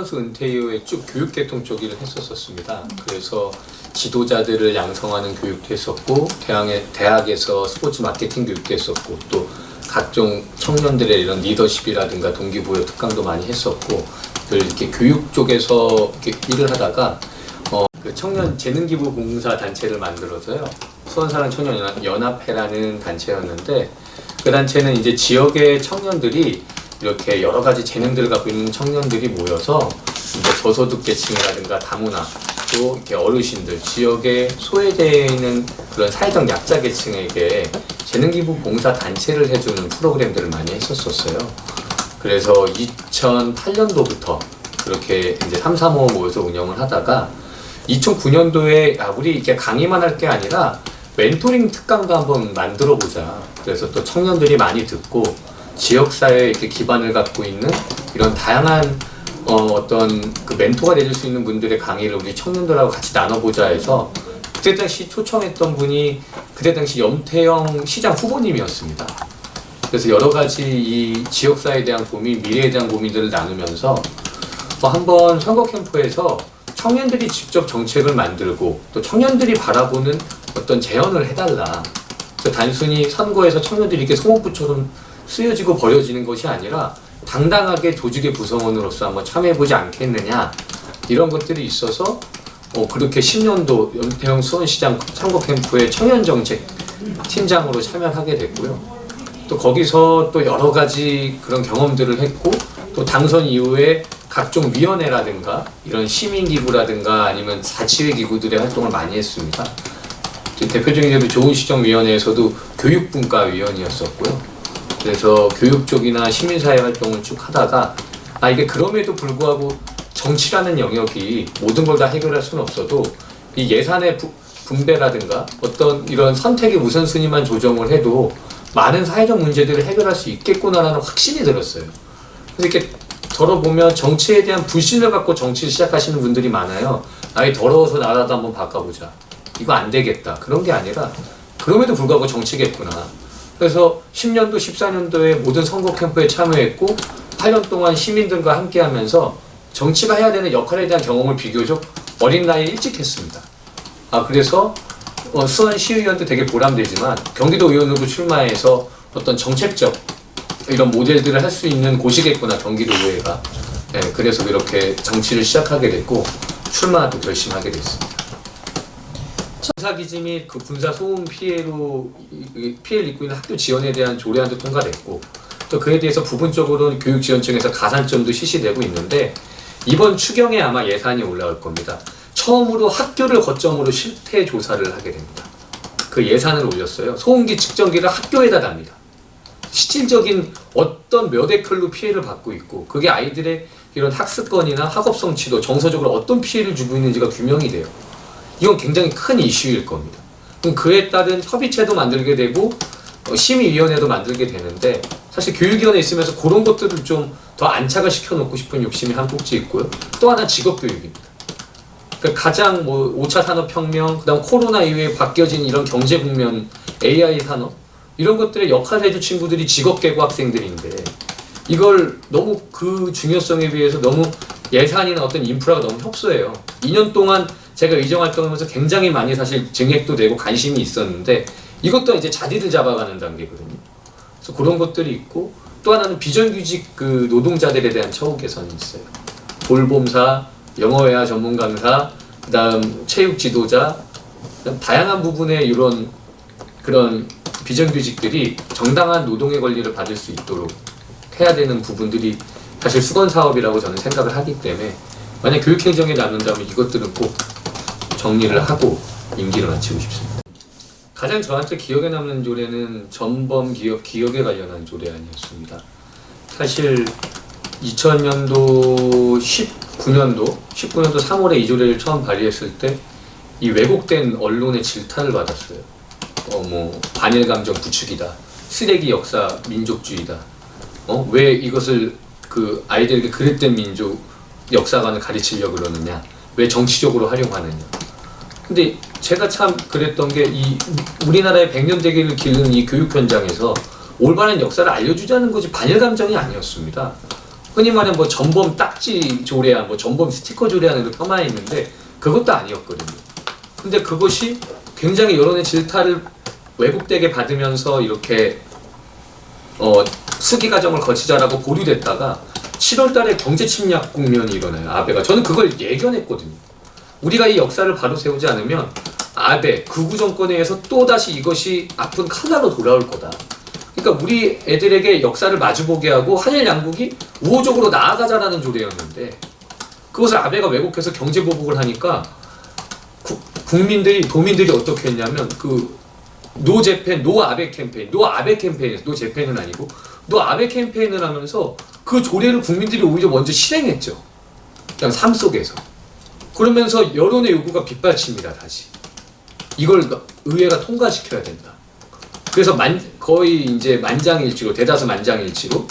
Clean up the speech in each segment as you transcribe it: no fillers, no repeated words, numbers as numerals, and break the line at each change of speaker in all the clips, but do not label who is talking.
선수 은퇴 이후에 쭉 교육 계통 쪽 일을 했었습니다. 그래서 지도자들을 양성하는 교육도 했었고, 대학에서 스포츠 마케팅 교육도 했었고, 또 각종 청년들의 이런 리더십이라든가 동기부여 특강도 많이 했었고, 늘 이렇게 교육 쪽에서 이렇게 일을 하다가 그 청년 재능기부 봉사 단체를 만들어서요. 수원사랑 청년연합회라는 단체였는데, 그 단체는 이제 지역의 청년들이 이렇게 여러 가지 재능들을 갖고 있는 청년들이 모여서 이제 저소득 계층이라든가 다문화, 또 이렇게 어르신들, 지역에 소외되어 있는 그런 사회적 약자 계층에게 재능기부 봉사 단체를 해주는 프로그램들을 많이 했었어요. 그래서 2008년도부터 그렇게 이제 3, 4, 5 모여서 운영을 하다가 2009년도에 우리 이렇게 강의만 할 게 아니라 멘토링 특강도 한번 만들어 보자. 그래서 또 청년들이 많이 듣고 지역사회에 이렇게 기반을 갖고 있는 이런 다양한 어떤 그 멘토가 되줄 수 있는 분들의 강의를 우리 청년들하고 같이 나눠보자 해서 그때 당시 초청했던 분이 그때 당시 염태영 시장 후보님이었습니다. 그래서 여러 가지 이 지역사회에 대한 고민, 미래에 대한 고민들을 나누면서 한번 선거 캠프에서 청년들이 직접 정책을 만들고 또 청년들이 바라보는 어떤 제언을 해달라. 그래서 단순히 선거에서 청년들이 이렇게 소모부처럼 쓰여지고 버려지는 것이 아니라 당당하게 조직의 구성원으로서 한번 참여해보지 않겠느냐, 이런 것들이 있어서 그렇게 10년도 염태영 수원시장 선거 캠프의 청년정책 팀장으로 참여하게 됐고요. 또 거기서 또 여러 가지 그런 경험들을 했고, 또 당선 이후에 각종 위원회라든가 이런 시민기구라든가 아니면 자치회기구들의 활동을 많이 했습니다. 대표적인 예로 좋은시정위원회에서도 교육분과위원이었었고요. 그래서 교육 쪽이나 시민사회 활동을 쭉 하다가 이게 그럼에도 불구하고 정치라는 영역이 모든 걸 다 해결할 수는 없어도 이 예산의 분배라든가 어떤 이런 선택의 우선순위만 조정을 해도 많은 사회적 문제들을 해결할 수 있겠구나라는 확신이 들었어요. 그래서 이렇게 들어보면 정치에 대한 불신을 갖고 정치를 시작하시는 분들이 많아요. 더러워서 나라도 한번 바꿔보자. 이거 안 되겠다. 그런 게 아니라 그럼에도 불구하고 정치겠구나. 그래서 10년도, 14년도에 모든 선거 캠프에 참여했고 8년 동안 시민들과 함께 하면서 정치가 해야 되는 역할에 대한 경험을 비교적 어린 나이에 일찍 했습니다. 그래서 수원시의원도 되게 보람되지만 경기도 의원으로 출마해서 어떤 정책적 이런 모델들을 할 수 있는 곳이겠구나, 경기도 의회가. 그래서 이렇게 정치를 시작하게 됐고 출마도 결심하게 됐습니다. 군사기지 및 그 군사 소음 피해를 입고 있는 학교 지원에 대한 조례안도 통과됐고, 또 그에 대해서 부분적으로는 교육지원청에서 가산점도 실시되고 있는데, 이번 추경에 아마 예산이 올라올 겁니다. 처음으로 학교를 거점으로 실태 조사를 하게 됩니다. 그 예산을 올렸어요. 소음기 측정기를 학교에다 답니다. 실질적인 어떤 몇 에클로 피해를 받고 있고, 그게 아이들의 이런 학습권이나 학업 성취도, 정서적으로 어떤 피해를 주고 있는지가 규명이 돼요. 이건 굉장히 큰 이슈일 겁니다. 그럼 그에 따른 협의체도 만들게 되고 심의위원회도 만들게 되는데, 사실 교육위원회에 있으면서 그런 것들을 좀 더 안착을 시켜놓고 싶은 욕심이 한 꼭지 있고요. 또 하나 직업교육입니다. 그러니까 가장 5차 산업혁명, 그 다음 코로나 이후에 바뀌어진 이런 경제 국면, AI 산업, 이런 것들의 역할을 해줄 친구들이 직업계고 학생들인데, 이걸 너무 그 중요성에 비해서 너무 예산이나 어떤 인프라가 너무 협소해요. 2년 동안 제가 의정활동하면서 굉장히 많이 사실 증액도 되고 관심이 있었는데, 이것도 이제 자리를 잡아가는 단계거든요. 그래서 그런 것들이 있고, 또 하나는 비정규직 그 노동자들에 대한 처우 개선이 있어요. 돌봄사, 영어회화 전문 강사, 그 다음 체육 지도자, 그다음 다양한 부분의 이런 그런 비정규직들이 정당한 노동의 권리를 받을 수 있도록 해야 되는 부분들이 사실 수건 사업이라고 저는 생각을 하기 때문에, 만약 교육행정에 남는다면 이것들은 꼭 정리를 하고 임기를 마치고 싶습니다. 가장 저한테 기억에 남는 조례는 전범 기업에 관련한 조례안이었습니다. 사실 2000년도 19년도 3월에 이 조례를 처음 발의했을 때 이 왜곡된 언론의 질타를 받았어요. 반일 감정 부추기다, 쓰레기 역사 민족주의다. 왜 이것을 그 아이들에게 그릇된 민족 역사관을 가르치려고 그러느냐, 왜 정치적으로 활용하느냐. 근데 제가 참 그랬던 게, 이 우리나라의 100년 대계를 기르는 이 교육 현장에서 올바른 역사를 알려주자는 것이 반일 감정이 아니었습니다. 흔히 말하는 뭐 전범 딱지 조례안, 뭐 전범 스티커 조례안으로 폄하해 있는데 그것도 아니었거든요. 근데 그것이 굉장히 여론의 질타를 왜곡되게 받으면서 이렇게 수기 과정을 거치자라고 보류됐다가 7월 달에 경제 침략 국면이 일어나요. 아베가. 저는 그걸 예견했거든요. 우리가 이 역사를 바로 세우지 않으면 아베 극우 정권에 의해서 또다시 이것이 아픈 칼날로 돌아올 거다. 그러니까 우리 애들에게 역사를 마주보게 하고 한일 양국이 우호적으로 나아가자라는 조례였는데 그것을 아베가 왜곡해서 경제 보복을 하니까 도민들이 어떻게 했냐면 그 노 재팬, 노 아베 캠페인, 노 아베 캠페인에서 노 재팬은 아니고 노 아베 캠페인을 하면서 그 조례를 국민들이 오히려 먼저 실행했죠. 그냥 삶 속에서. 그러면서 여론의 요구가 빗발칩니다. 다시. 이걸 의회가 통과시켜야 된다. 그래서 거의 이제 만장일치로 대다수 만장일치로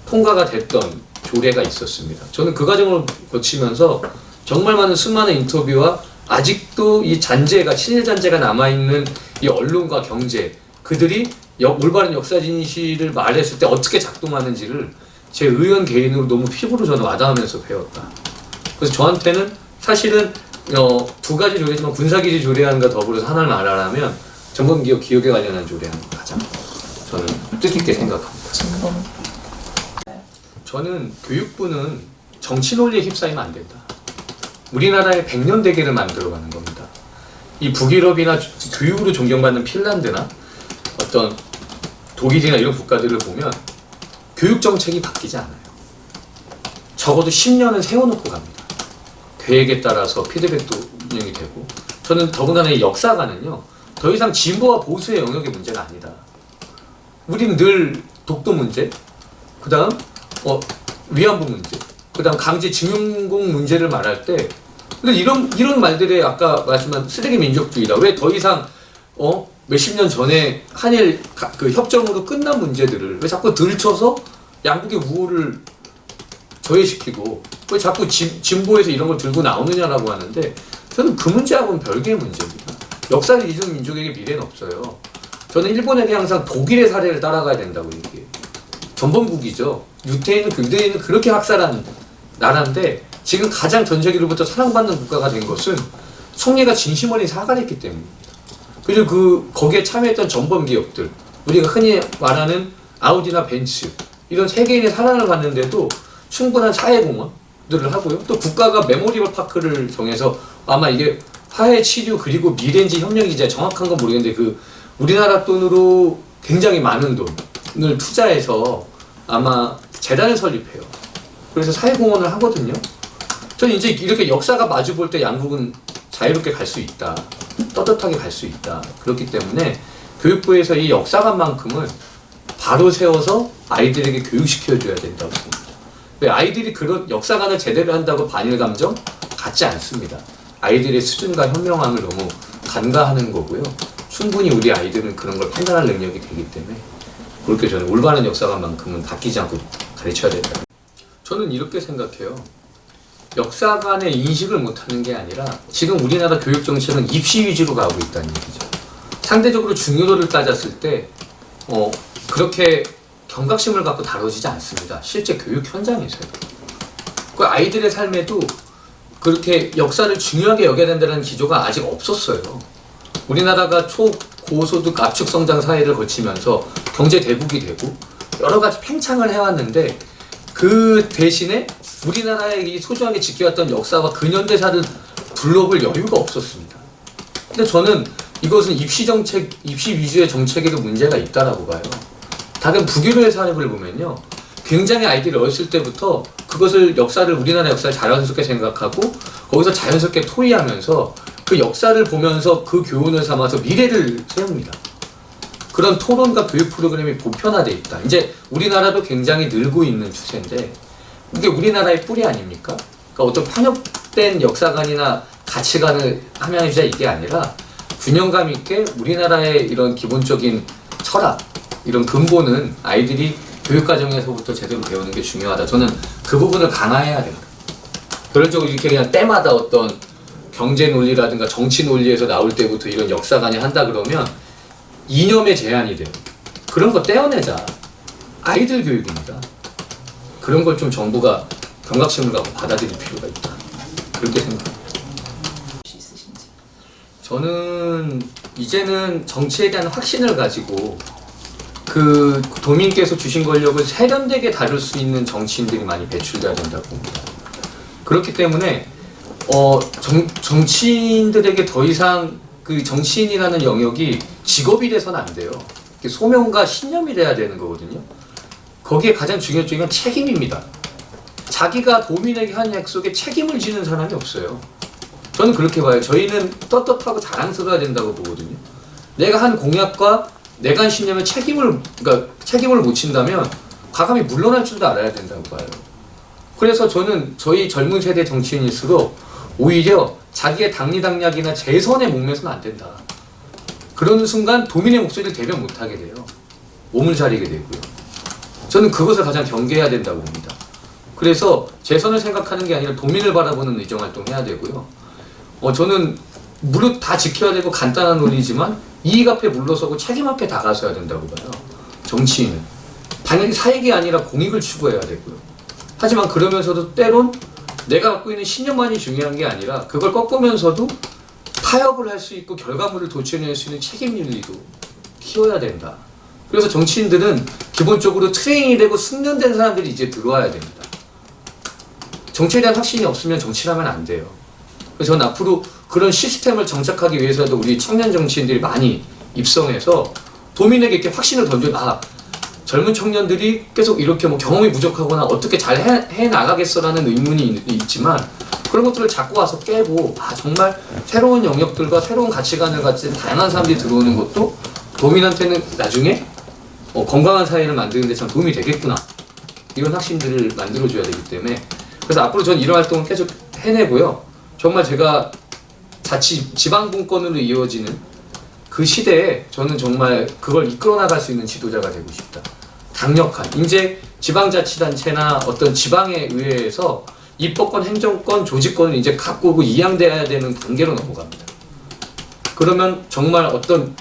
통과가 됐던 조례가 있었습니다. 저는 그 과정을 거치면서 정말 많은 수많은 인터뷰와 아직도 이 잔재가 친일 잔재가 남아있는 이 언론과 경제 그들이 올바른 역사 진실을 말했을 때 어떻게 작동하는지를 제 의원 개인으로 너무 피부로 저는 와닿으면서 배웠다. 그래서 저한테는 사실은 두 가지 조례지만 군사기지 조례안과 더불어서 하나를 말하라면 정범기업 기업에 관련한 조례안이 가장 저는 뜻깊게 생각합니다. 저는 교육부는 정치 논리에 휩싸이면 안 된다. 우리나라의 100년 대계를 만들어가는 겁니다. 이 북유럽이나 교육으로 존경받는 핀란드나 어떤 독일이나 이런 국가들을 보면 교육 정책이 바뀌지 않아요. 적어도 10년은 세워놓고 갑니다. 계획에 따라서 피드백도 운영이 되고 저는 더군다나 이 역사가는요 더 이상 진보와 보수의 영역의 문제가 아니다. 우린 늘 독도 문제, 그 다음 위안부 문제, 그 다음 강제징용공 문제를 말할 때 근데 이런 말들에 아까 말씀한 쓰레기 민족주의다. 왜 더 이상 몇십 년 전에 한일 그 협정으로 끝난 문제들을 왜 자꾸 들춰서 양국의 우호를 저해시키고 왜 자꾸 진보에서 이런 걸 들고 나오느냐라고 하는데 저는 그 문제하고는 별개의 문제입니다. 역사를 잊은 민족에게 미래는 없어요. 저는 일본에게 항상 독일의 사례를 따라가야 된다고 얘기해요. 전범국이죠. 유대인은 그렇게 학살한 나라인데 지금 가장 전 세계로부터 사랑받는 국가가 된 것은 총리가 진심 어린 사과를 했기 때문입니다. 그리고 거기에 참여했던 전범 기업들, 우리가 흔히 말하는 아우디나 벤츠 이런 세계인의 사랑을 받는데도 충분한 사회공헌들을 하고요. 또 국가가 메모리얼 파크를 정해서 아마 이게 화해 치료 그리고 미래인지 협력인지 정확한 건 모르겠는데 그 우리나라 돈으로 굉장히 많은 돈을 투자해서 아마 재단을 설립해요. 그래서 사회공헌을 하거든요. 저는 이제 이렇게 역사가 마주볼 때 양국은 자유롭게 갈 수 있다. 떳떳하게 갈 수 있다. 그렇기 때문에 교육부에서 이 역사관만큼은 바로 세워서 아이들에게 교육시켜줘야 된다고 봅니다. 왜 아이들이 그런 역사관을 제대로 한다고 반일 감정 갖지 않습니다. 아이들의 수준과 현명함을 너무 간과하는 거고요. 충분히 우리 아이들은 그런 걸 판단할 능력이 되기 때문에 그렇게 저는 올바른 역사관만큼은 바뀌지 않고 가르쳐야 된다. 저는 이렇게 생각해요. 역사관의 인식을 못하는 게 아니라 지금 우리나라 교육 정책은 입시 위주로 가고 있다는 얘기죠. 상대적으로 중요도를 따졌을 때 그렇게 경각심을 갖고 다뤄지지 않습니다. 실제 교육 현장에서요. 그 아이들의 삶에도 그렇게 역사를 중요하게 여겨야 된다는 기조가 아직 없었어요. 우리나라가 초고소득 압축 성장 사회를 거치면서 경제 대국이 되고 여러 가지 팽창을 해왔는데 그 대신에 우리나라의 이 소중하게 지켜왔던 역사와 근현대사를 둘러볼 여유가 없었습니다. 근데 저는 이것은 입시 위주의 정책에도 문제가 있다라고 봐요. 다른 북유럽의 사례를 보면요. 굉장히 아이들이 어렸을 때부터 그것을 우리나라 역사를 자연스럽게 생각하고 거기서 자연스럽게 토의하면서 그 역사를 보면서 그 교훈을 삼아서 미래를 세웁니다. 그런 토론과 교육 프로그램이 보편화되어 있다. 이제 우리나라도 굉장히 늘고 있는 추세인데 이게 우리나라의 뿌리 아닙니까? 그러니까 어떤 편협된 역사관이나 가치관을 함양해주자 이게 아니라 균형감 있게 우리나라의 이런 기본적인 철학, 이런 근본은 아이들이 교육과정에서부터 제대로 배우는 게 중요하다. 저는 그 부분을 강화해야 된다. 결론적으로 이렇게 그냥 때마다 어떤 경제 논리라든가 정치 논리에서 나올 때부터 이런 역사관이 한다 그러면 이념의 제한이 돼요. 그런 거 떼어내자. 아이들 교육입니다. 그런 걸 좀 정부가 경각심을 갖고 받아들일 필요가 있다. 그렇게 생각합니다.
있으신지.
저는 이제는 정치에 대한 확신을 가지고 그 도민께서 주신 권력을 세련되게 다룰 수 있는 정치인들이 많이 배출돼야 된다고 봅니다. 그렇기 때문에 정치인들에게 더 이상 그 정치인이라는 영역이 직업이 돼서는 안 돼요. 소명과 신념이 돼야 되는 거거든요. 거기에 가장 중요한 건 책임입니다. 자기가 도민에게 한 약속에 책임을 지는 사람이 없어요. 저는 그렇게 봐요. 저희는 떳떳하고 자랑스러워야 된다고 보거든요. 내가 한 공약과 내가 한 신념에 책임을 못 친다면 과감히 물러날 줄도 알아야 된다고 봐요. 그래서 저는 저희 젊은 세대 정치인일수록 오히려 자기의 당리당략이나 재선에 목매서는 안 된다. 그러는 순간 도민의 목소리를 대변 못하게 돼요. 몸을 사리게 되고요. 저는 그것을 가장 경계해야 된다고 봅니다. 그래서 재선을 생각하는 게 아니라 도민을 바라보는 의정활동 해야 되고요. 저는 물론 다 지켜야 되고 간단한 논리지만 이익 앞에 물러서고 책임 앞에 다가서야 된다고 봐요. 정치인은. 당연히 사익이 아니라 공익을 추구해야 되고요. 하지만 그러면서도 때론 내가 갖고 있는 신념만이 중요한 게 아니라 그걸 꺾으면서도 타협을 할 수 있고 결과물을 도출해낼 수 있는 책임윤리도 키워야 된다. 그래서 정치인들은 기본적으로 트레이닝이 되고 숙련된 사람들이 이제 들어와야 됩니다. 정치에 대한 확신이 없으면 정치를 하면 안 돼요. 그래서 저는 앞으로 그런 시스템을 정착하기 위해서도 우리 청년 정치인들이 많이 입성해서 도민에게 이렇게 확신을 젊은 청년들이 계속 이렇게 경험이 부족하거나 어떻게 잘 해 나가겠어라는 의문이 있지만 그런 것들을 자꾸 와서 깨고 정말 새로운 영역들과 새로운 가치관을 가진 다양한 사람들이 들어오는 것도 도민한테는 나중에 건강한 사회를 만드는 데 참 도움이 되겠구나. 이런 확신들을 만들어줘야 되기 때문에 그래서 앞으로 저는 이런 활동을 계속 해내고요. 정말 제가 지방분권으로 이어지는 그 시대에 저는 정말 그걸 이끌어 나갈 수 있는 지도자가 되고 싶다. 강력한 이제 지방자치단체나 어떤 지방의 의회에서 입법권, 행정권, 조직권을 이제 갖고 이양돼야 되는 단계로 넘어갑니다. 그러면 정말 어떤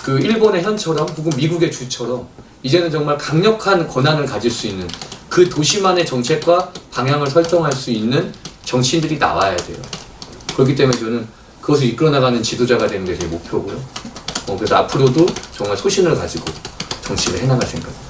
그 일본의 현처럼 혹은 미국의 주처럼 이제는 정말 강력한 권한을 가질 수 있는 그 도시만의 정책과 방향을 설정할 수 있는 정치인들이 나와야 돼요. 그렇기 때문에 저는 그것을 이끌어 나가는 지도자가 되는 게 제 목표고요. 그래서 앞으로도 정말 소신을 가지고 정치를 해나갈 생각입니다.